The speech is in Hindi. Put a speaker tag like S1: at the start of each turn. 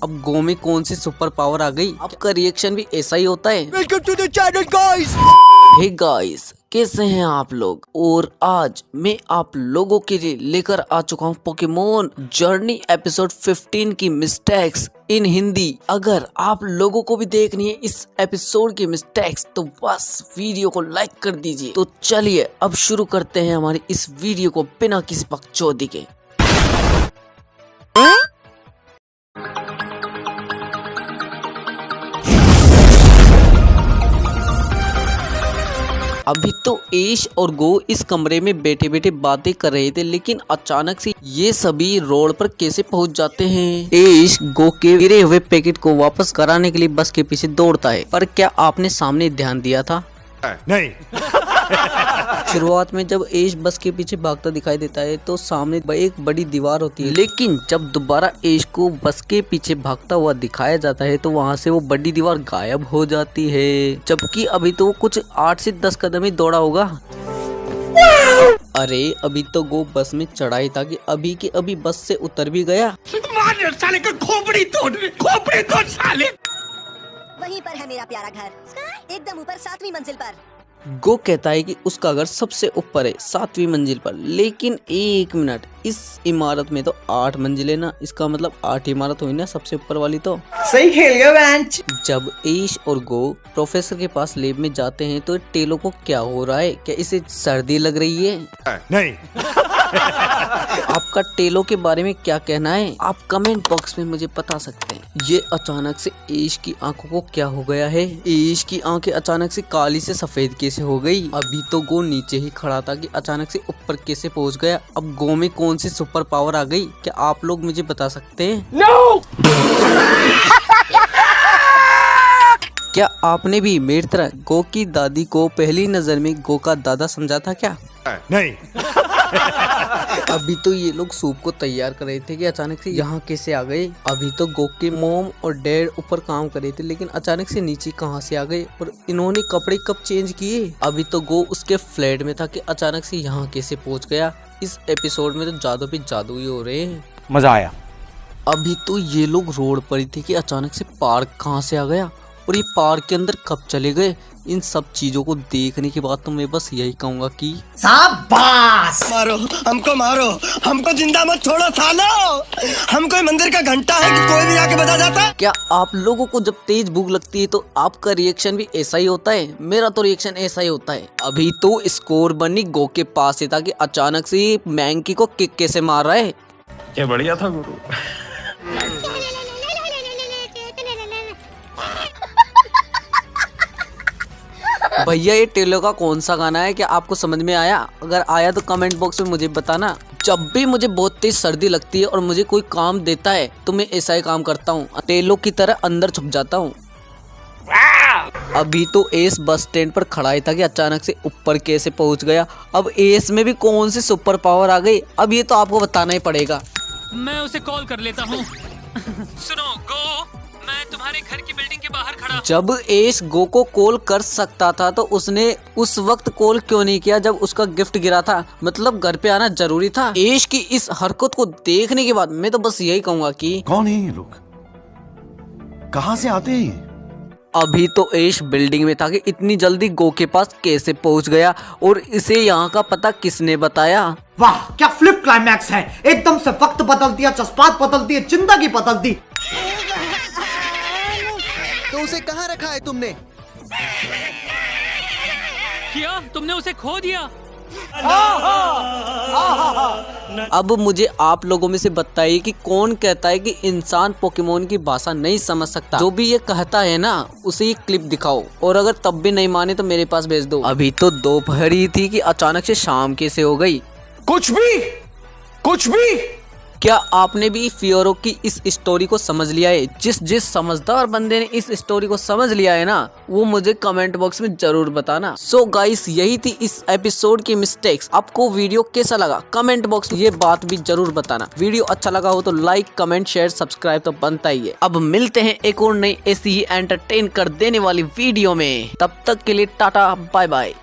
S1: अब गो में कौन सी सुपर पावर आ गई? आपका रिएक्शन भी ऐसा ही होता है।
S2: Welcome to the channel guys.
S1: Hey guys, कैसे हैं आप लोग? और आज मैं आप लोगों के लिए लेकर आ चुका हूँ पोकेमोन जर्नी एपिसोड 15 की मिस्टेक्स इन हिंदी। अगर आप लोगों को भी देखनी है इस एपिसोड की मिस्टेक्स तो बस वीडियो को लाइक कर दीजिए। तो चलिए अब शुरू करते हैं हमारी इस वीडियो को बिना किसी बकचोदी के। अभी तो एश और गो इस कमरे में बैठे बैठे बातें कर रहे थे, लेकिन अचानक से ये सभी रोड पर कैसे पहुंच जाते हैं? एश गो के गिरे हुए पैकेट को वापस कराने के लिए बस के पीछे दौड़ता है, पर क्या आपने सामने ध्यान दिया था?
S2: नहीं।
S1: शुरुआत में जब एश बस के पीछे भागता दिखाई देता है तो सामने एक बड़ी दीवार होती है, लेकिन जब दोबारा एश को बस के पीछे भागता हुआ दिखाया जाता है तो वहाँ से वो बड़ी दीवार गायब हो जाती है, जबकि अभी तो कुछ 8 से 10 कदम ही दौड़ा होगा। अरे अभी तो गो बस में चढ़ाई था कि अभी के अभी बस से उतर भी गया।
S2: साले का खोपड़ी तोड़ साले।
S3: वहीं पर है मेरा प्यारा घर, एकदम ऊपर 7वीं मंजिल पर।
S1: गो कहता है कि उसका घर सबसे ऊपर है 7वीं मंजिल पर, लेकिन एक मिनट, इस इमारत में तो 8 मंजिलें ना, इसका मतलब 8 इमारत हुई ना सबसे ऊपर वाली तो।
S2: सही खेल गया बेंच।
S1: जब एश और गो प्रोफेसर के पास लैब में जाते हैं तो टेलो को क्या हो रहा है? क्या इसे सर्दी लग रही है?
S2: नहीं।
S1: आपका टेलो के बारे में क्या कहना है? आप कमेंट बॉक्स में मुझे बता सकते हैं। ये अचानक से एश की आंखों को क्या हो गया है? एश की आंखें अचानक से काली से सफेद कैसे हो गई? अभी तो गो नीचे ही खड़ा था कि अचानक से ऊपर कैसे पहुंच गया? अब गो में कौन सी सुपर पावर आ गई? क्या आप लोग मुझे बता सकते हैं?
S2: नो।
S1: क्या आपने भी मेरी तरह गो की दादी को पहली नजर में गो का दादा समझा था क्या?
S2: नहीं।
S1: अभी तो ये लोग सूप को तैयार कर रहे थे कि अचानक से यहाँ कैसे आ गए? अभी तो गो के मॉम और डैड ऊपर काम कर रहे थे, लेकिन अचानक से नीचे कहाँ से आ गए? और इन्होंने कपड़े कब चेंज किए? अभी तो गो उसके फ्लैट में था कि अचानक से यहाँ कैसे पहुँच गया? इस एपिसोड में तो जादू पे जादू ही हो रहे हैं।
S2: मजा आया।
S1: अभी तो ये लोग रोड पर ही थे कि अचानक से पार्क कहाँ से आ गया और ये पार्क के अंदर कब चले गए? इन सब चीजों को देखने के बाद तो मैं बस यही कहूंगा कि
S2: शाबाश। मारो हमको जिंदा मत छोड़ो सालो। हम कोई मंदिर का घंटा है कि कोई भी आके बजा जाता।
S1: क्या आप लोगों को जब तेज भूख लगती है तो आपका रिएक्शन भी ऐसा ही होता है? मेरा तो रिएक्शन ऐसा ही होता है। अभी तो स्कोर बनी गो के पास ही था कि अचानक से मैंकी को किक कैसे मार रहा है।
S2: क्या बढ़िया था गुरु।
S1: भैया ये टेलो का कौन सा गाना है? क्या आपको समझ में आया? अगर आया तो कमेंट बॉक्स में मुझे बताना। जब भी मुझे बहुत तेज सर्दी लगती है और मुझे कोई काम देता है तो मैं ऐसा ही काम करता हूँ, टेलो की तरह अंदर छुप जाता हूँ। अभी तो एस बस स्टैंड पर खड़ा ही था कि अचानक से ऊपर कैसे पहुंच गया? अब एस में भी कौन सी सुपर पावर आ गई? अब ये तो आपको बताना ही पड़ेगा।
S4: मैं उसे कॉल कर लेता हूँ। सुनो गो, मैं तुम्हारे घर की बिल्डिंग के बाहर खड़ा।
S1: जब एश गो को कॉल कर सकता था तो उसने उस वक्त कॉल क्यों नहीं किया जब उसका गिफ्ट गिरा था? मतलब घर पे आना जरूरी था। एश की इस हरकत को देखने के बाद मैं तो बस यही कहूंगा कि
S5: कौन है ये लोग? कहां से आते हैं?
S1: अभी तो एश बिल्डिंग में था कि इतनी जल्दी गो के पास कैसे पहुंच गया और इसे यहाँ का पता किसने बताया?
S6: वाह क्या फ्लिप क्लाइमैक्स है। एकदम से वक्त बदल दिया, जज्बात बदल दिए, जिंदगी बदल दी।
S2: तो उसे कहाँ रखा है तुमने?
S4: क्या तुमने उसे खो दिया?
S1: अब मुझे आप लोगों में से बताइए कि कौन कहता है कि इंसान पोकेमोन की भाषा नहीं समझ सकता? जो भी ये कहता है ना उसे ये क्लिप दिखाओ, और अगर तब भी नहीं माने तो मेरे पास भेज दो। अभी तो दोपहर ही थी कि अचानक से शाम कैसे हो गई?
S2: कुछ भी।
S1: क्या आपने भी फियोरो की इस स्टोरी को समझ लिया है? जिस समझदार बंदे ने इस स्टोरी को समझ लिया है ना, वो मुझे कमेंट बॉक्स में जरूर बताना। सो गाइस, यही थी इस एपिसोड की मिस्टेक्स। आपको वीडियो कैसा लगा कमेंट बॉक्स में ये बात भी जरूर बताना। वीडियो अच्छा लगा हो तो लाइक, कमेंट, शेयर, सब्सक्राइब तो बनता ही है। अब मिलते हैं एक और नई ऐसी ही एंटरटेन कर देने वाली वीडियो में। तब तक के लिए टाटा बाय बाय।